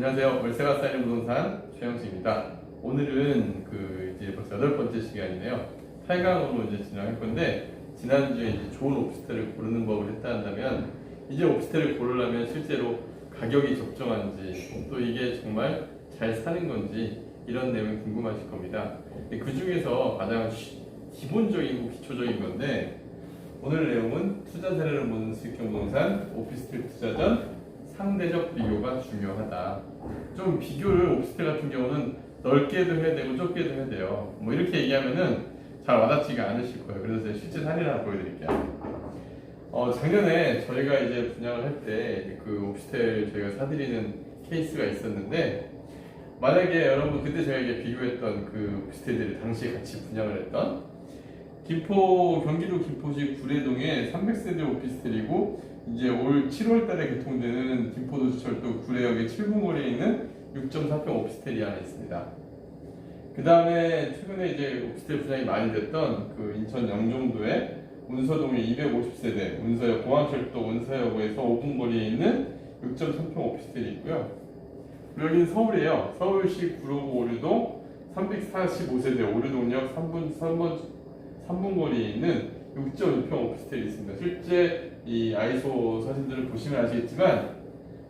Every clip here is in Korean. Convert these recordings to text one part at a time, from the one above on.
안녕하세요. 월세가 쌓이는 부동산 최영수입니다. 오늘은 이제 벌써 8번째 시간이네요. 8강으로 이제 진행할 건데, 지난주에 이제 좋은 오피스텔을 고르는 법을 했다 한다면, 이제 오피스텔을 고르려면 실제로 가격이 적정한지, 또 이게 정말 잘 사는 건지, 이런 내용이 궁금하실 겁니다. 그 중에서 가장 기본적이고 기초적인 건데, 오늘 내용은 투자 사례를 보는 수익형 부동산 오피스텔 투자 전 상대적 비교가 중요하다. 좀 비교를 오피스텔 같은 경우는 넓게도 해야 되고 좁게도 해야 돼요. 뭐 이렇게 얘기하면은 잘 와닿지가 않으실 거예요. 그래서 제가 실제 사례를 하나 보여드릴게요. 작년에 저희가 이제 분양을 할 때 그 오피스텔 저희가 사드리는 케이스가 있었는데, 만약에 여러분 그때 저희가 이제 비교했던 그 오피스텔들이 당시에 같이 분양을 했던 경기도 김포시 구례동의 300세대 오피스텔이고, 이제 올 7월 달에 개통되는 김포도시철도 구례역의 7분거리에 있는 6.4평 오피스텔이 하나 있습니다. 그 다음에 최근에 이제 오피스텔 분양이 많이 됐던 그 인천 영종도의 운서동의 250세대, 운서역 공항철도 운서역에서 5분 거리에 있는 6.3평 오피스텔이 있고요. 그리고 여기는 서울이에요. 서울시 구로구 오류동 345세대 오류동역 3분 거리에 있는 6.2평 오피스텔이 있습니다. 실제 이 아이소 사진들을 보시면 아시겠지만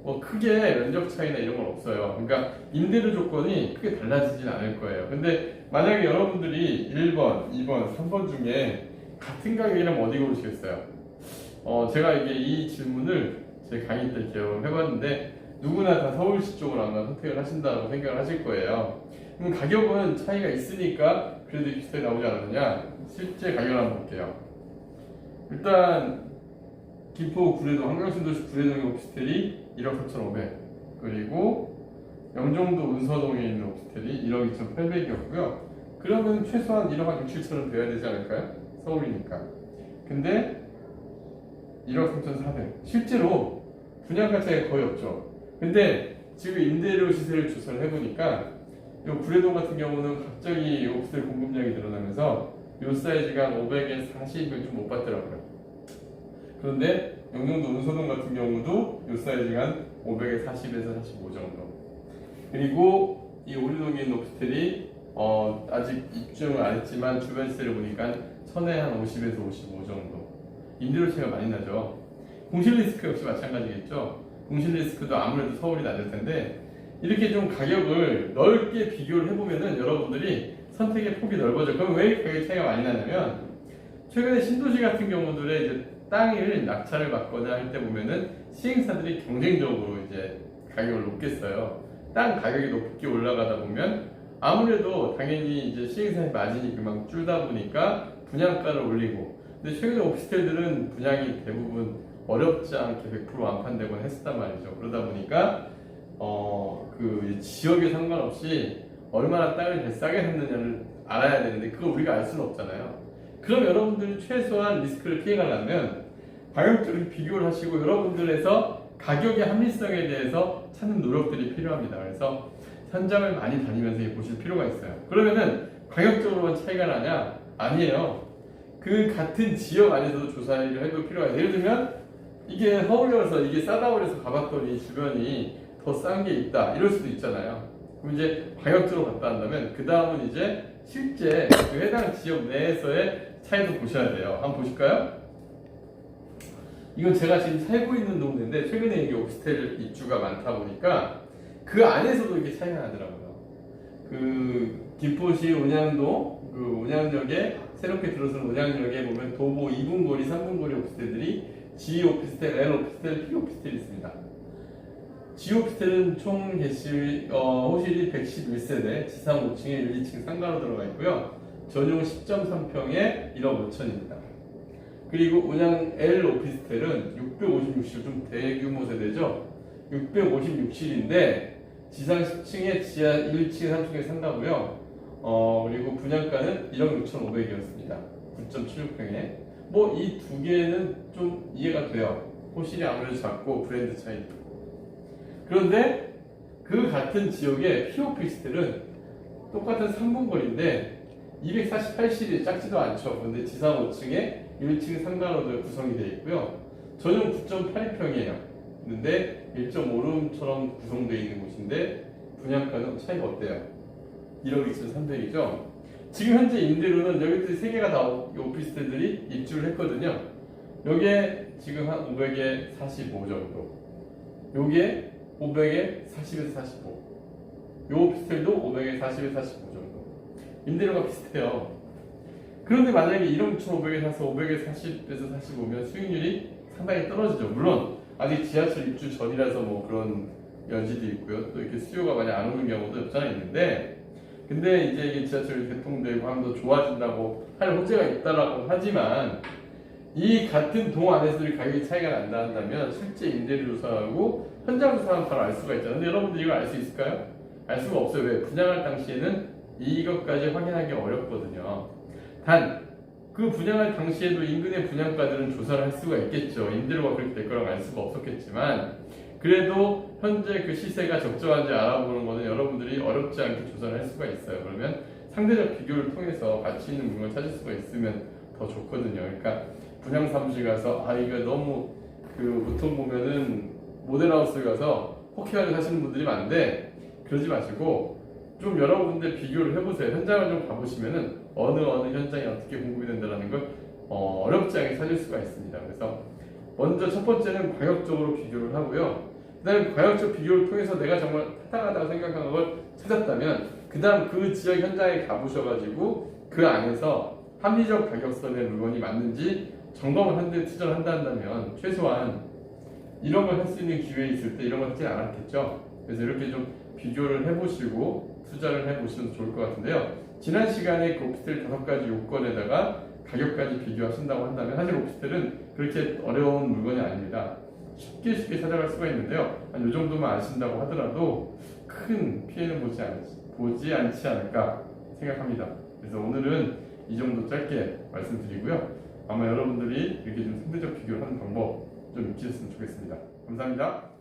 뭐 크게 면적 차이나 이런 건 없어요. 그러니까 임대료 조건이 크게 달라지진 않을 거예요. 근데 만약에 여러분들이 1번, 2번, 3번 중에 같은 가격이라면 어디 고르시겠어요? 제가 이게 이 질문을 제 강의 때 기억을 해봤는데, 누구나 다 서울시 쪽으로 아마 선택을 하신다고 생각을 하실 거예요. 그럼 가격은 차이가 있으니까 그래도 비슷하게 나오지 않았느냐? 실제 가격을 한번 볼게요. 일단 김포 구례동 한강신도시 구례동의 오피스텔이 1억 4,500, 그리고 영종도 운서동에 있는 오피스텔이 1억 2,800이었고요. 그러면 최소한 1억 한 6, 7천은 돼야 되지 않을까요? 서울이니까. 근데 1억 3,400. 실제로 분양가 차이가 거의 없죠. 근데 지금 임대료 시세를 조사를 해보니까 이 구례동 같은 경우는 갑자기 오피스텔 공급량이 늘어나면서 이 사이즈가 한 500에 40을 좀 못 받더라고요. 그런데 영종도 운서동 같은 경우도 이 사이즈가 한 500에 40에서 45 정도. 그리고 이 오류동에 있는 오피스텔이 아직 입주를 안 했지만 주변 시세를 보니까 천에 한 50에서 55 정도. 임대료 차이가 많이 나죠. 공실 리스크 역시 마찬가지겠죠. 공실 리스크도 아무래도 서울이 낮을 텐데, 이렇게 좀 가격을 넓게 비교를 해보면은 여러분들이 선택의 폭이 넓어져. 그럼 왜 가격 차이가 많이 나냐면, 최근에 신도시 같은 경우들의 이제 땅을 낙찰을 받거나 할 때 보면은 시행사들이 경쟁적으로 이제 가격을 높게 써요. 땅 가격이 높게 올라가다 보면 아무래도 당연히 이제 시행사의 마진이 그만 줄다 보니까 분양가를 올리고, 근데 최근에 오피스텔들은 분양이 대부분 어렵지 않게 100% 완판되곤 했었단 말이죠. 그러다 보니까 그 지역에 상관없이 얼마나 땅을 더 싸게 샀느냐를 알아야 되는데, 그걸 우리가 알 수는 없잖아요. 그럼 여러분들이 최소한 리스크를 피해가려면 가격적으로 비교를 하시고 여러분들에서 가격의 합리성에 대해서 찾는 노력들이 필요합니다. 그래서 현장을 많이 다니면서 보실 필요가 있어요. 그러면은 가격적으로만 차이가 나냐? 아니에요. 그 같은 지역 안에서도 조사를 해볼 필요가 있어요. 예를 들면 이게 서울이라서 이게 싸다고 해서 가봤더니 주변이 더 싼 게 있다, 이럴 수도 있잖아요. 그럼 이제 가격적으로 갔다 한다면 그 다음은 이제 실제 그 해당 지역 내에서의 차이도 보셔야 돼요. 한번 보실까요? 이건 제가 지금 살고 있는 동네인데, 최근에 이게 오피스텔 입주가 많다 보니까 그 안에서도 이게 차이가 나더라고요. 그 김포시 온양동 그 온양역에 새롭게 들어서는 온양역에 보면 도보 2분 거리, 3분 거리 오피스텔들이 G 오피스텔, L 오피스텔, P 오피스텔이 있습니다. G 오피스텔은 총 호실이 111세대, 지상 5층에 1, 2층 상가로 들어가 있고요. 전용 10.3평에 1억 5천입니다. 그리고 운양 L 오피스텔은 656실, 좀 대규모 세대죠. 656실인데 지상 10층에 지하 1층, 3층에 상가고요. 그리고 분양가는 1억 6,500이었습니다. 9.76평에. 뭐 이 두 개는 좀 이해가 돼요. 호실이 아무래도 작고 브랜드 차이도 있고. 그런데 그 같은 지역의 P 오피스텔은 똑같은 3분 거리인데 248실이 작지도 않죠. 그런데 지상 5층에 1층 상가로 구성이 되어 있고요. 전용 9.82평이에요. 있는데 1.5룸처럼 구성되어 있는 곳인데 분양가는 차이가 어때요? 1억 2,300이죠? 지금 현재 임대료는 여기 세 개가 다 오피스텔들이 입주를 했거든요. 요게 지금 한 500에 45 정도. 요게 500에 40에서 45. 요 오피스텔도 500에 40에서 45 정도. 임대료가 비슷해요. 그런데 만약에 1억 2,500에 사서 500에 40에서 45면 수익률이 상당히 떨어지죠. 물론 아직 지하철 입주 전이라서 뭐 그런 여지도 있고요. 또 이렇게 수요가 많이 안 오는 경우도 없지 않아 있는데, 근데 이제 이게 지하철이 개통되고 하면 더 좋아진다고 할 호재가 있다라고 하지만, 이 같은 동 안에서도 가격이 차이가 난다 한다면 실제 임대료 조사하고 현장 조사하면 바로 알 수가 있잖아요. 근데 여러분들 이걸 알 수 있을까요? 알 수가 없어요. 왜? 분양할 당시에는 이것까지 확인하기 어렵거든요. 단 그 분양할 당시에도 인근의 분양가들은 조사를 할 수가 있겠죠. 임대료가 그렇게 될 거라고 알 수가 없었겠지만, 그래도 현재 그 시세가 적정한지 알아보는 것은 여러분들이 어렵지 않게 조사를 할 수가 있어요. 그러면 상대적 비교를 통해서 가치 있는 물건을 찾을 수가 있으면 더 좋거든요. 그러니까 분양 사무실 가서 이거 너무 보통 보면은 모델하우스 가서 호쾌하게 사시는 분들이 많은데, 그러지 마시고 좀 여러 군데 비교를 해보세요. 현장을 좀 가보시면은 어느 현장이 어떻게 공급이 된다는 걸 어렵지 않게 찾을 수가 있습니다. 그래서 먼저 첫 번째는 과격적으로 비교를 하고요. 그 다음에 과격적 비교를 통해서 내가 정말 타당하다고 생각하는 걸 찾았다면, 그 다음 그 지역 현장에 가보셔가지고 그 안에서 합리적 가격선의 물건이 맞는지 점검을 한데 투자를 한다면 최소한 이런 걸 할 수 있는 기회 있을 때 이런 걸 하지 않았겠죠. 그래서 이렇게 좀 비교를 해보시고 투자를 해보시면 좋을 것 같은데요. 지난 시간에 그 오피스텔 5가지 요건에다가 가격까지 비교하신다고 한다면 사실 오피스텔은 그렇게 어려운 물건이 아닙니다. 쉽게 찾아갈 수가 있는데요. 한 이 정도만 아신다고 하더라도 큰 피해는 보지 않지 않을까 생각합니다. 그래서 오늘은 이 정도 짧게 말씀드리고요. 아마 여러분들이 이렇게 좀 상대적 비교를 하는 방법 좀 익히셨으면 좋겠습니다. 감사합니다.